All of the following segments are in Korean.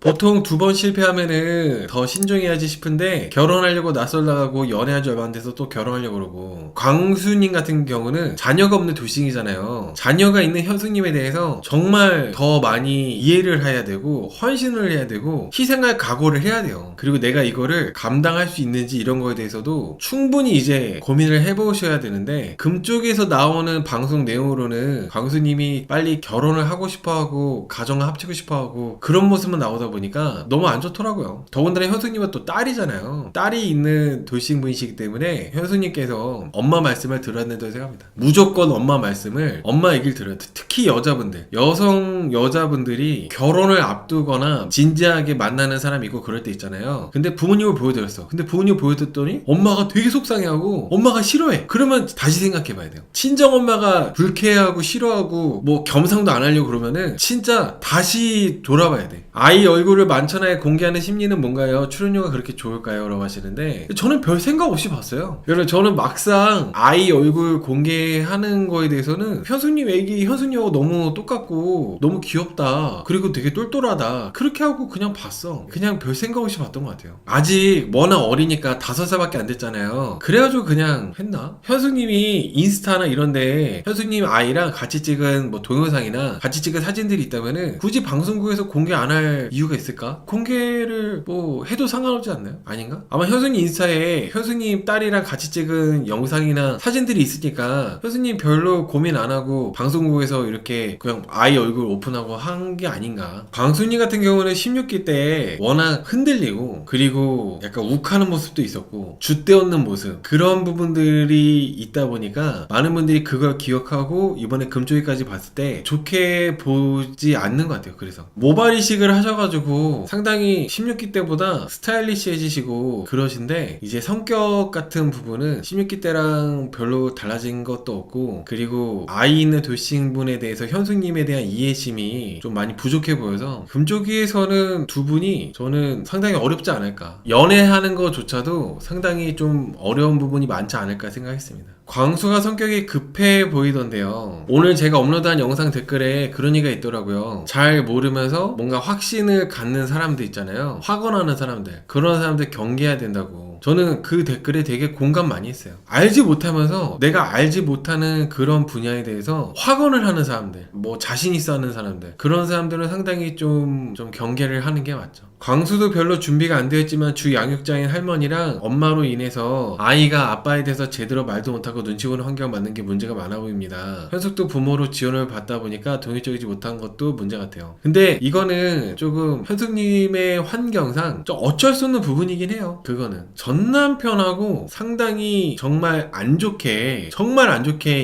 보통 2번 실패하면은 더 신중해야지 싶은데 결혼하려고 낯설나가고 연애한 지 얼마 안 돼서 또 결혼하려고 그러고, 광수님 같은 경우는 자녀가 없는 돌싱이잖아요. 자녀가 있는 현숙님에 대해서 정말 더 많이 이해를 해야 되고 헌신을 해야 되고 희생할 각오를 해야 돼요. 그리고 내가 이거를 감당할 수 있는지 이런 거에 대해서도 충분히 이제 고민을 해보셔야 되는데, 금 쪽에서 나오는 방송 내용으로는 광수님이 빨리 결혼을 하고 싶어하고 가정을 합치고 싶어하고 그런 모습만 나오다 보니까 너무 안 좋더라고요. 더군다나 현숙님은 또 딸이잖아요. 딸이 있는 돌싱분이시기 때문에 현숙님께서 엄마 말씀을 들어야 된다고 생각합니다. 무조건 엄마 말씀을, 엄마 얘기를 들어야 돼. 특히 여자분들, 여자분들이 결혼을 앞두거나 진지하게 만나는 사람이 있고 그럴 때 있잖아요. 근데 부모님을 보여드렸어. 근데 부모님을 보여드렸더니 엄마가 되게 속상해하고 엄마가 싫어해. 그러면 다시 생각해봐야 돼요. 친정엄마가 불쾌해하고 싫어하고 뭐 겸상도 안 하려고 그러면은 진짜 다시 돌아봐야 돼. 아이 얼굴을 만천하에 공개하는 심리는 뭔가요? 출연료가 그렇게 좋을까요? 라고 하시는데, 저는 별 생각 없이 봤어요. 여러분, 저는 막상 아이 얼굴 공개하는 거에 대해서는 현숙님 애기, 현숙님하고 너무 똑같고 너무 귀엽다, 그리고 되게 똘똘하다, 그렇게 하고 그냥 봤어. 그냥 별 생각 없이 봤던 것 같아요. 아직 워낙 어리니까 5살밖에 안 됐잖아요. 그래가지고 그냥 했나? 현숙님이 인스타나 이런데 현숙님 아이랑 같이 찍은 뭐 동영상이나 같이 찍은 사진들이 있다면은 굳이 방송국에서 공개 안 할 이유가 있을까? 공개를 뭐 해도 상관없지 않나요? 아닌가? 아마 현숙님 인스타에 현숙님 딸이랑 같이 찍은 영상이나 사진들이 있으니까 현숙님 별로 고민 안 하고 방송국에서 이렇게 그냥 아이 얼굴 오픈하고 한 게 아닌가. 광수님 같은 경우는 16기 때 워낙 흔들리고 그리고 약간 욱하는 모습도 있었고 줏대 없는 모습, 그런 부분들이 있다 보니까 많은 분들이 그걸 기억하고 이번에 금쪽이까지 봤을 때 좋게 보지 않는 것 같아요. 그래서 모발 이식을 하셔가지고 상당히 16기 때보다 스타일리시해지시고 그러신데, 이제 성격 같은 부분은 16기 때랑 별로 달라진 것도 없고, 그리고 아이 있는 돌싱분에 대해서 현숙님에 대한 이해심이 좀 많이 부족해 보여서 금쪽이에서는 두 분이 저는 상당히 어렵지 않을까, 연애하는 것조차도 상당히 좀 어려운 부분이 많지 않을까 생각했습니다. 광수가 성격이 급해 보이던데요. 오늘 제가 업로드한 영상 댓글에 그런 얘기가 있더라고요. 잘 모르면서 뭔가 확신을 갖는 사람들 있잖아요. 확언하는 사람들, 그런 사람들 경계해야 된다고. 저는 그 댓글에 되게 공감 많이 했어요. 알지 못하면서 내가 알지 못하는 그런 분야에 대해서 확언을 하는 사람들, 뭐 자신 있어 하는 사람들, 그런 사람들은 상당히 좀 경계를 하는 게 맞죠. 광수도 별로 준비가 안 되었지만 주 양육자인 할머니랑 엄마로 인해서 아이가 아빠에 대해서 제대로 말도 못하고 눈치 보는 환경 맞는 게 문제가 많아 보입니다. 현숙도 부모로 지원을 받다 보니까 독립적이지 못한 것도 문제 같아요. 근데 이거는 조금 현숙님의 환경상 좀 어쩔 수 없는 부분이긴 해요. 그거는 전 남편하고 상당히 정말 안 좋게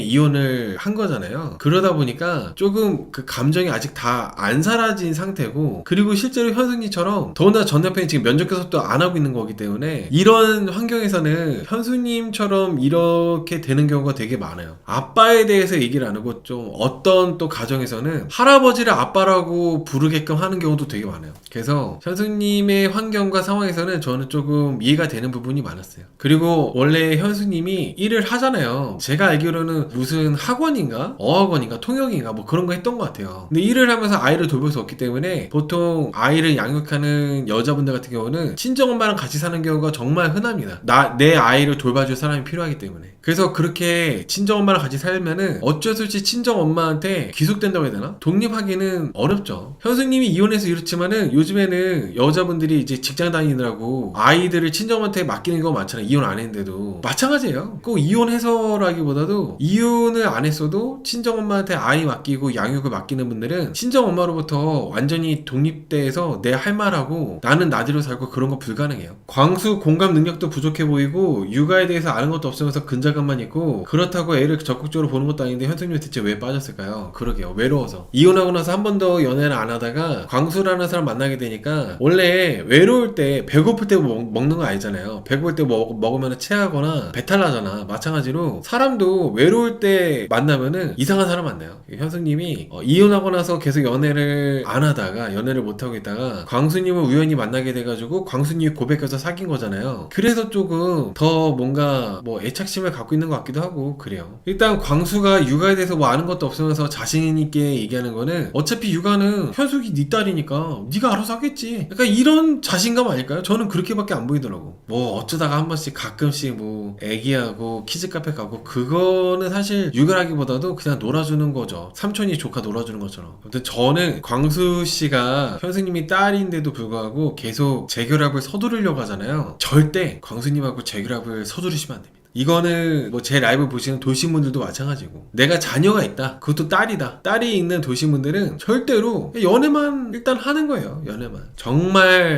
이혼을 한 거잖아요. 그러다 보니까 조금 그 감정이 아직 다 안 사라진 상태고, 그리고 실제로 현숙님처럼 더군다나 전 남편이 지금 면접 교섭도 안 하고 있는 거기 때문에 이런 환경에서는 현수님처럼 이렇게 되는 경우가 되게 많아요. 아빠에 대해서 얘기를 안 하고 좀 어떤 또 가정에서는 할아버지를 아빠라고 부르게끔 하는 경우도 되게 많아요. 그래서 현수님의 환경과 상황에서는 저는 조금 이해가 되는 부분이 많았어요. 그리고 원래 현수님이 일을 하잖아요. 제가 알기로는 무슨 학원인가 어학원인가 통역인가 뭐 그런 거 했던 것 같아요. 근데 일을 하면서 아이를 돌볼 수 없기 때문에 보통 아이를 양육하는 여자분들 같은 경우는 친정엄마랑 같이 사는 경우가 정말 흔합니다. 내 아이를 돌봐줄 사람이 필요하기 때문에. 그래서 그렇게 친정엄마랑 같이 살면은 어쩔 수 없이 친정엄마한테 귀속된다고 해야 되나? 독립하기는 어렵죠. 현숙님이 이혼해서 이렇지만은 요즘에는 여자분들이 이제 직장 다니느라고 아이들을 친정엄마한테 맡기는 경우가 많잖아요. 이혼 안 했는데도. 마찬가지예요. 꼭 이혼해서라기보다도 이혼을 안 했어도 친정엄마한테 아이 맡기고 양육을 맡기는 분들은 친정엄마로부터 완전히 독립돼서 내 할 말하고 나는 나대로 살고 그런 거 불가능해요. 광수 공감 능력도 부족해 보이고 육아에 대해서 아는 것도 없으면서 근자감만 있고, 그렇다고 애를 적극적으로 보는 것도 아닌데 현숙님 대체 왜 빠졌을까요? 그러게요. 외로워서. 이혼하고 나서 한 번 더 연애를 안 하다가 광수라는 사람 만나게 되니까 원래 외로울 때 배고플 때 먹는 거 알잖아요. 있잖아요. 배고플 때 먹으면 체하거나 배탈 나잖아. 마찬가지로 사람도 외로울 때 만나면은 이상한 사람 만나요. 현수님이 이혼하고 나서 계속 연애를 안 하다가 연애를 못 하고 있다가 광수님을 우연히 만나게 돼가지고 광수님이 고백해서 사귄 거잖아요. 그래서 조금 더 뭔가 뭐 애착심을 갖고 있는 것 같기도 하고 그래요. 일단 광수가 육아에 대해서 뭐 아는 것도 없으면서 자신 있게 얘기하는 거는 어차피 육아는 현숙이 네 딸이니까 네가 알아서 하겠지. 약간 이런 자신감 아닐까요? 저는 그렇게밖에 안 보이더라고. 뭐 어쩌다가 한 번씩 가끔씩 뭐 애기하고 키즈카페 가고 그거는 사실 육아라기보다도 그냥 놀아주는 거죠. 삼촌이 조카 놀아주는 것처럼. 아무튼 저는 광수 씨가 현수님이 딸인데도 불구하고 계속 재결합을 서두르려고 하잖아요. 절대 광수님하고 재결합을 서두르시면 안 됩니다. 이거는 뭐 제 라이브 보시는 도시분들도 마찬가지고 내가 자녀가 있다 그것도 딸이다 딸이 있는 도시분들은 절대로 연애만 일단 하는 거예요. 연애만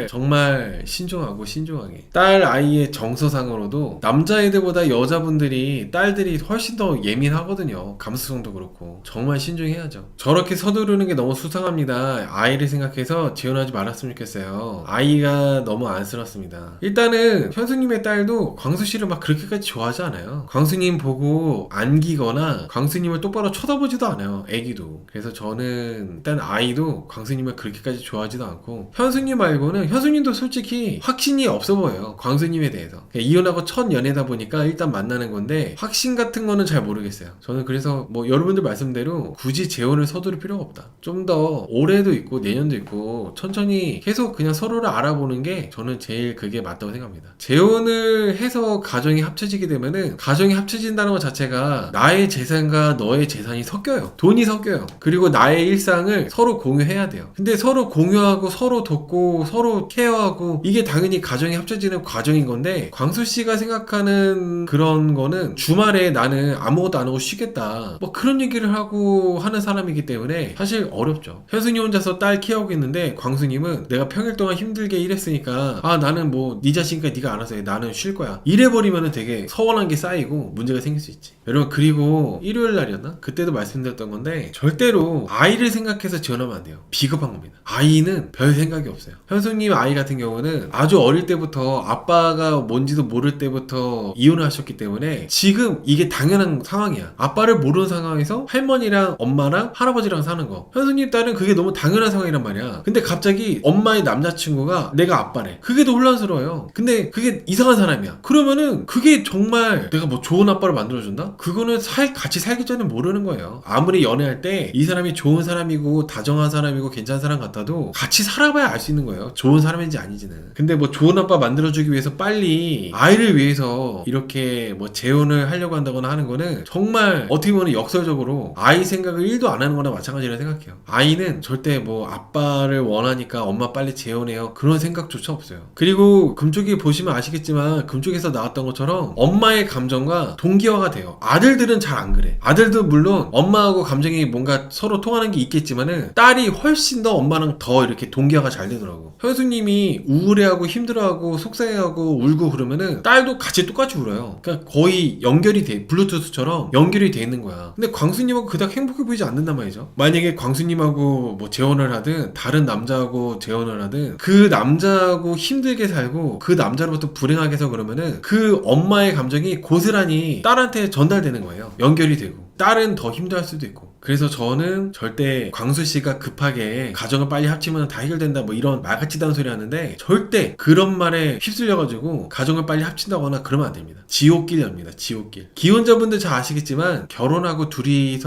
정말 신중하고 신중하게 딸 아이의 정서상으로도 남자애들보다 여자분들이 딸들이 훨씬 더 예민하거든요. 감수성도 그렇고 정말 신중해야죠. 저렇게 서두르는 게 너무 수상합니다. 아이를 생각해서 지원하지 말았으면 좋겠어요. 아이가 너무 안쓰럽습니다. 일단은 현수님의 딸도 광수씨를 막 그렇게까지 좋아하지 않아요. 광수님 보고 안기거나 광수님을 똑바로 쳐다보지도 않아요. 애기도. 그래서 저는 일단 아이도 광수님을 그렇게까지 좋아하지도 않고 현수님 말고는 현수님도 솔직히 확신이 없어 보여요. 광수님에 대해서. 이혼하고 첫 연애다 보니까 일단 만나는 건데 확신 같은 거는 잘 모르겠어요. 저는 그래서 뭐 여러분들 말씀대로 굳이 재혼을 서두를 필요가 없다. 좀 더 올해도 있고 내년도 있고 천천히 계속 그냥 서로를 알아보는 게 저는 제일 그게 맞다고 생각합니다. 재혼을 해서 가정이 합쳐지게 되면은 가정이 합쳐진다는 것 자체가 나의 재산과 너의 재산이 섞여요. 돈이 섞여요. 그리고 나의 일상을 서로 공유해야 돼요. 근데 서로 공유하고 서로 돕고 서로 케어하고 이게 당연히 가정이 합쳐지는 과정인 건데 광수씨가 생각하는 그런 거는 주말에 나는 아무것도 안 하고 쉬겠다 뭐 그런 얘기를 하고 하는 사람이기 때문에 사실 어렵죠. 현수님 혼자서 딸 케어하고 있는데 광수님은 내가 평일 동안 힘들게 일했으니까 아 나는 뭐 네 자식이니까 네가 알아서 해. 나는 쉴 거야. 이래버리면은 되게 서운한 게 쌓이고 문제가 생길 수 있지. 여러분 그리고 일요일 날이었나? 그때도 말씀드렸던 건데 절대로 아이를 생각해서 지원하면 안 돼요. 비겁한 겁니다. 아이는 별 생각이 없어요. 현수님 아이 같은 경우는 아주 어릴 때부터 아빠가 뭔지도 모를 때부터 이혼을 하셨기 때문에 지금 이게 당연한 상황이야. 아빠를 모르는 상황에서 할머니랑 엄마랑 할아버지랑 사는 거. 현수님 딸은 그게 너무 당연한 상황이란 말이야. 근데 갑자기 엄마의 남자친구가 내가 아빠래. 그게 더 혼란스러워요. 근데 그게 이상한 사람이야. 그러면은 그게 정말 내가 뭐 좋은 아빠를 만들어준다? 그거는 같이 살기 전에 모르는 거예요. 아무리 연애할 때 이 사람이 좋은 사람이고 다정한 사람이고 괜찮은 사람 같아도 같이 살아봐야 알 수 있는 거예요. 좋은 사람인지 아닌지는. 근데 뭐 좋은 아빠 만들어주기 위해서 빨리 아이를 위해서 이렇게 뭐 재혼을 하려고 한다거나 하는 거는 정말 어떻게 보면 역설적으로 아이 생각을 1도 안 하는 거나 마찬가지라 생각해요. 아이는 절대 뭐 아빠를 원하니까 엄마 빨리 재혼해요 그런 생각조차 없어요. 그리고 금쪽이 보시면 아시겠지만 금쪽에서 나왔던 것처럼 엄마의 감정과 동기화가 돼요. 아들들은 잘 안 그래. 아들도 물론 엄마하고 감정이 뭔가 서로 통하는 게 있겠지만은 딸이 훨씬 더 엄마랑 더 이렇게 동기화가 잘 되더라고. 현수님이 우울해하고 힘들어하고 속상해하고 울고 그러면은 딸도 같이 똑같이 울어요. 그러니까 거의 연결이 돼. 블루투스처럼 연결이 돼 있는 거야. 근데 광수님하고 그닥 행복해 보이지 않는단 말이죠. 만약에 광수님하고 뭐 재혼을 하든 다른 남자하고 재혼을 하든 그 남자하고 힘들게 살고 그 남자로부터 불행하게 해서 그러면은 그 엄마의 감정이 고스란히 딸한테 전달되는 거예요. 연결이 되고 딸은 더 힘들어할 수도 있고. 그래서 저는 절대 광수씨가 급하게 가정을 빨리 합치면 다 해결된다 뭐 이런 말 같지도 않은 소리 하는데 절대 그런 말에 휩쓸려가지고 가정을 빨리 합친다거나 그러면 안 됩니다. 지옥길 엽니다. 지옥길. 기혼자분들 잘 아시겠지만 결혼하고 둘이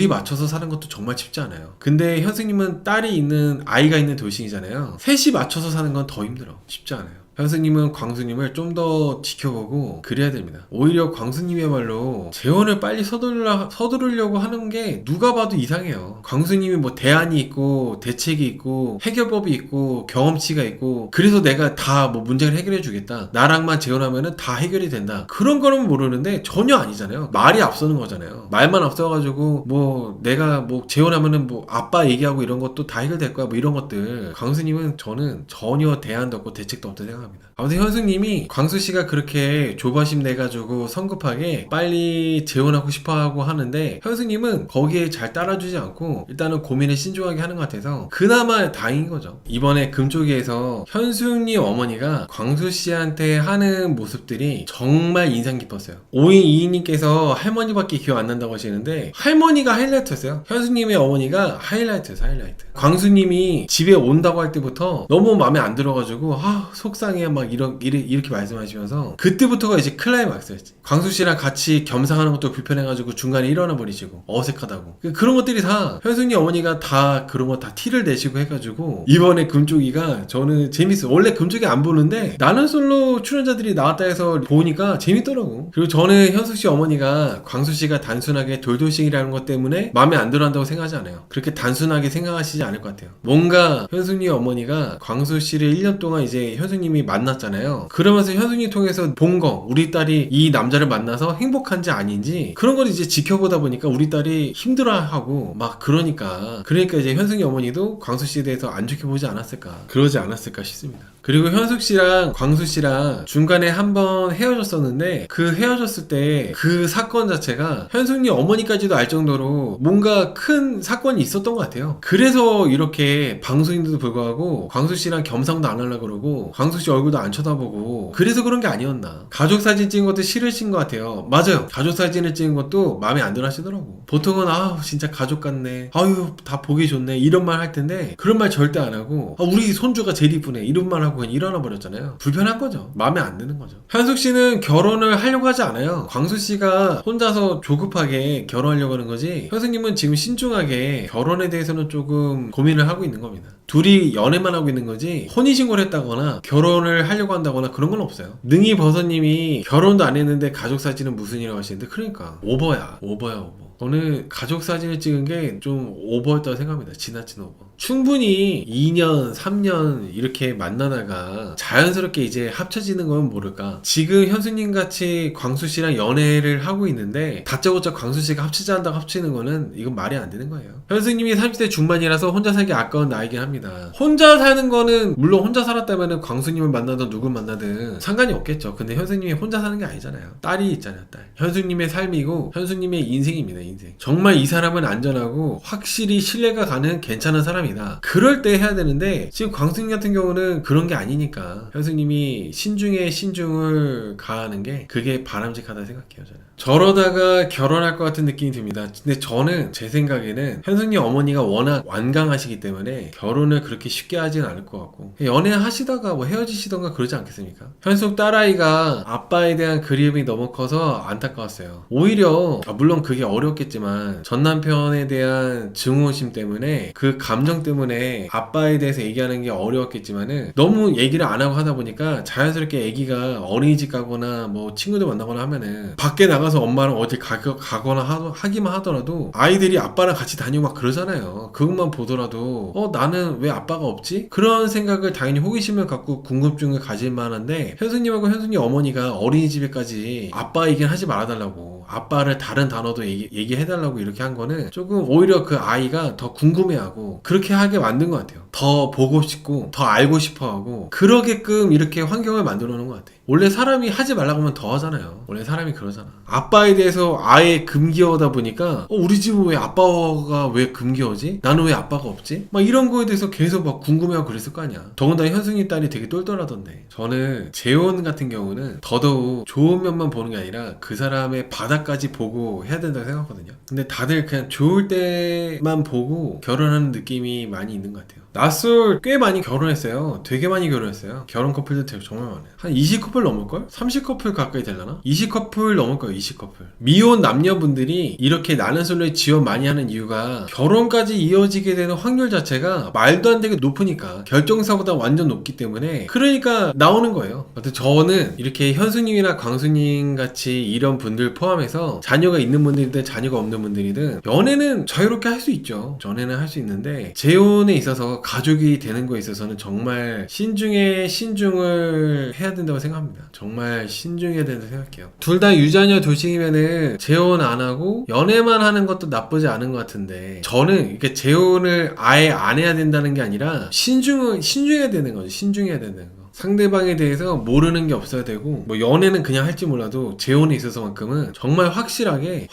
맞춰서 사는 것도 정말 쉽지 않아요. 근데 현승님은 딸이 있는 아이가 있는 돌싱이잖아요. 셋이 맞춰서 사는 건 더 힘들어. 쉽지 않아요. 현수님은 광수님을 좀 더 지켜보고 그래야 됩니다. 오히려 광수님이야말로 재혼을 빨리 서두르려고 하는 게 누가 봐도 이상해요. 광수님이 뭐 대안이 있고 대책이 있고 해결법이 있고 경험치가 있고 그래서 내가 다 뭐 문제를 해결해 주겠다. 나랑만 재혼하면은 다 해결이 된다. 그런 거는 모르는데 전혀 아니잖아요. 말이 앞서는 거잖아요. 말만 앞서가지고 뭐 내가 뭐 재혼하면은 뭐 아빠 얘기하고 이런 것도 다 해결될 거야 뭐 이런 것들. 광수님은 저는 전혀 대안도 없고 대책도 없다 생각합니다. 생각합니다. 아무튼 현숙님이 광수씨가 그렇게 조바심 내가지고 성급하게 빨리 재혼하고 싶어하고 하는데 현숙님은 거기에 잘 따라주지 않고 일단은 고민을 신중하게 하는 것 같아서 그나마 다행인 거죠. 이번에 금쪽이에서 현숙님 어머니가 광수씨한테 하는 모습들이 정말 인상 깊었어요. 5인 2인님께서 할머니밖에 기억 안 난다고 하시는데 할머니가 하이라이트였어요. 현숙님의 어머니가 하이라이트였어요. 하이라이트. 광수님이 집에 온다고 할 때부터 너무 마음에 안 들어가지고 속상해 막 이렇게 말씀하시면서 그때부터가 이제 클라이막스였지. 광수씨랑 같이 겸상하는 것도 불편해가지고 중간에 일어나 버리시고 어색하다고 그런 것들이 다 현숙님 어머니가 다 그런 거 다 티를 내시고 해가지고 이번에 금쪽이가 저는 재밌어요. 원래 금쪽이 안 보는데 나는 솔로 출연자들이 나왔다 해서 보니까 재밌더라고. 그리고 저는 현숙씨 어머니가 광수씨가 단순하게 돌돌싱이라는 것 때문에 마음에 안 들어한다고 생각하지 않아요. 그렇게 단순하게 생각하시지 않을 것 같아요. 뭔가 현숙님 어머니가 광수씨를 1년 동안 이제 현숙님이 만났잖아요. 그러면서 현숙님 통해서 본 거 우리 딸이 이 남자를 만나서 행복한지 아닌지 그런 걸 이제 지켜보다 보니까 우리 딸이 힘들어하고 막 그러니까 이제 현숙님 어머니도 광수씨에 대해서 안 좋게 보지 않았을까 그러지 않았을까 싶습니다. 그리고 현숙씨랑 광수씨랑 중간에 한번 헤어졌었는데 그 헤어졌을 때 그 사건 자체가 현숙님 어머니까지도 알 정도로 뭔가 큰 사건이 있었던 것 같아요. 그래서 이렇게 방송인데도 불구하고 광수씨랑 겸상도 안 하려고 그러고 광수씨 얼굴도 안 쳐다보고 그래서 그런 게 아니었나. 가족사진 찍은 것도 싫으신 것 같아요. 맞아요. 가족사진을 찍은 것도 마음에 안 들어 하시더라고. 보통은 진짜 가족 같네, 아유 다 보기 좋네 이런 말 할 텐데 그런 말 절대 안 하고 우리 손주가 제일 이쁘네 이런 말 하고 그냥 일어나 버렸잖아요. 불편한 거죠. 마음에 안 드는 거죠. 현숙씨는 결혼을 하려고 하지 않아요. 광수씨가 혼자서 조급하게 결혼하려고 하는 거지 현숙님은 지금 신중하게 결혼에 대해서는 조금 고민을 하고 있는 겁니다. 둘이 연애만 하고 있는 거지 혼인신고를 했다거나 결혼을 하려고 한다거나 그런 건 없어요. 능이 버섯님이 결혼도 안 했는데 가족사진은 무슨 일이라고 하시는데 그러니까 오버야 오버. 저는 가족사진을 찍은 게 좀 오버였다고 생각합니다. 지나친 오버. 충분히 2년, 3년 이렇게 만나다가 자연스럽게 이제 합쳐지는 건 모를까. 지금 현수님 같이 광수씨랑 연애를 하고 있는데 다짜고짜 광수씨가 합치자 한다고 합치는 거는 이건 말이 안 되는 거예요. 현수님이 30대 중반이라서 혼자 살기 아까운 나이긴 합니다. 혼자 사는 거는 물론 혼자 살았다면 광수님을 만나든 누굴 만나든 상관이 없겠죠. 근데 현수님이 혼자 사는 게 아니잖아요. 딸이 있잖아요. 딸. 현수님의 삶이고 현수님의 인생입니다. 인생. 정말 이 사람은 안전하고 확실히 신뢰가 가는 괜찮은 사람이다. 그럴 때 해야 되는데 지금 광수님 같은 경우는 그런 게 아니니까 현수님이 신중에 신중을 가하는 게 그게 바람직하다 생각해요. 저러다가 결혼할 것 같은 느낌이 듭니다. 근데 저는 제 생각에는 현숙님 어머니가 워낙 완강하시기 때문에 결혼을 그렇게 쉽게 하진 않을 것 같고 연애하시다가 뭐 헤어지시던가 그러지 않겠습니까? 현숙 딸아이가 아빠에 대한 그리움이 너무 커서 안타까웠어요. 오히려 물론 그게 어렵겠지만 전 남편에 대한 증오심 때문에 그 감정 때문에 아빠에 대해서 얘기하는 게 어려웠겠지만은 너무 얘기를 안 하고 하다 보니까 자연스럽게 애기가 어린이집 가거나 뭐 친구들 만나거나 하면은 밖에 나가서 엄마랑 어디 가거나 하기만 하더라도 아이들이 아빠랑 같이 다니고 막 그러잖아요. 그것만 보더라도 나는 왜 아빠가 없지? 그런 생각을 당연히 호기심을 갖고 궁금증을 가질 만한데 현수님하고 현수님 어머니가 어린이집에까지 아빠 얘기는 하지 말아달라고 아빠를 다른 단어도 얘기해달라고 이렇게 한 거는 조금 오히려 그 아이가 더 궁금해하고 그렇게 하게 만든 것 같아요. 더 보고 싶고 더 알고 싶어하고 그러게끔 이렇게 환경을 만들어 놓은 것 같아요. 원래 사람이 하지 말라고 하면 더 하잖아요. 원래 사람이 그러잖아. 아빠에 대해서 아예 금기어다 보니까 우리 집은 왜 아빠가 왜 금기어지? 나는 왜 아빠가 없지? 막 이런 거에 대해서 계속 막 궁금해하고 그랬을 거 아니야. 더군다나 현승이 딸이 되게 똘똘하던데. 저는 재혼 같은 경우는 더더욱 좋은 면만 보는 게 아니라 그 사람의 바닥까지 보고 해야 된다고 생각하거든요. 근데 다들 그냥 좋을 때만 보고 결혼하는 느낌이 많이 있는 것 같아요. 낯설 꽤 많이 결혼했어요. 되게 많이 결혼했어요. 결혼 커플도 되게 정말 많아요. 한 20커플 넘을걸? 30커플 가까이 되려나? 20커플 넘을거예요. 20커플. 미혼 남녀분들이 이렇게 나는 솔로에 지원 많이 하는 이유가 결혼까지 이어지게 되는 확률 자체가 말도 안 되게 높으니까 결정사보다 완전 높기 때문에 그러니까 나오는 거예요. 아무튼 저는 이렇게 현수님이나 광수님 같이 이런 분들 포함해서 자녀가 있는 분들이든 자녀가 없는 분들이든 연애는 자유롭게 할 수 있죠. 연애는 할 수 있는데 재혼에 있어서 가족이 되는 거에 있어서는 정말 신중에 신중을 해야 된다고 생각합니다. 정말 신중해야 된다고 생각해요. 둘 다 유자녀 돌싱이면은 재혼 안 하고 연애만 하는 것도 나쁘지 않은 것 같은데 저는 이렇게 재혼을 아예 안 해야 된다는 게 아니라 신중해야 되는 거죠. 신중해야 되는 거. 상대방에 대해서 모르는 게 없어야 되고, 뭐 연애는 그냥 할지 몰라도 재혼에 있어서만큼은 정말 확실하게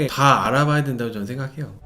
다 알아봐야 된다고 저는 생각해요.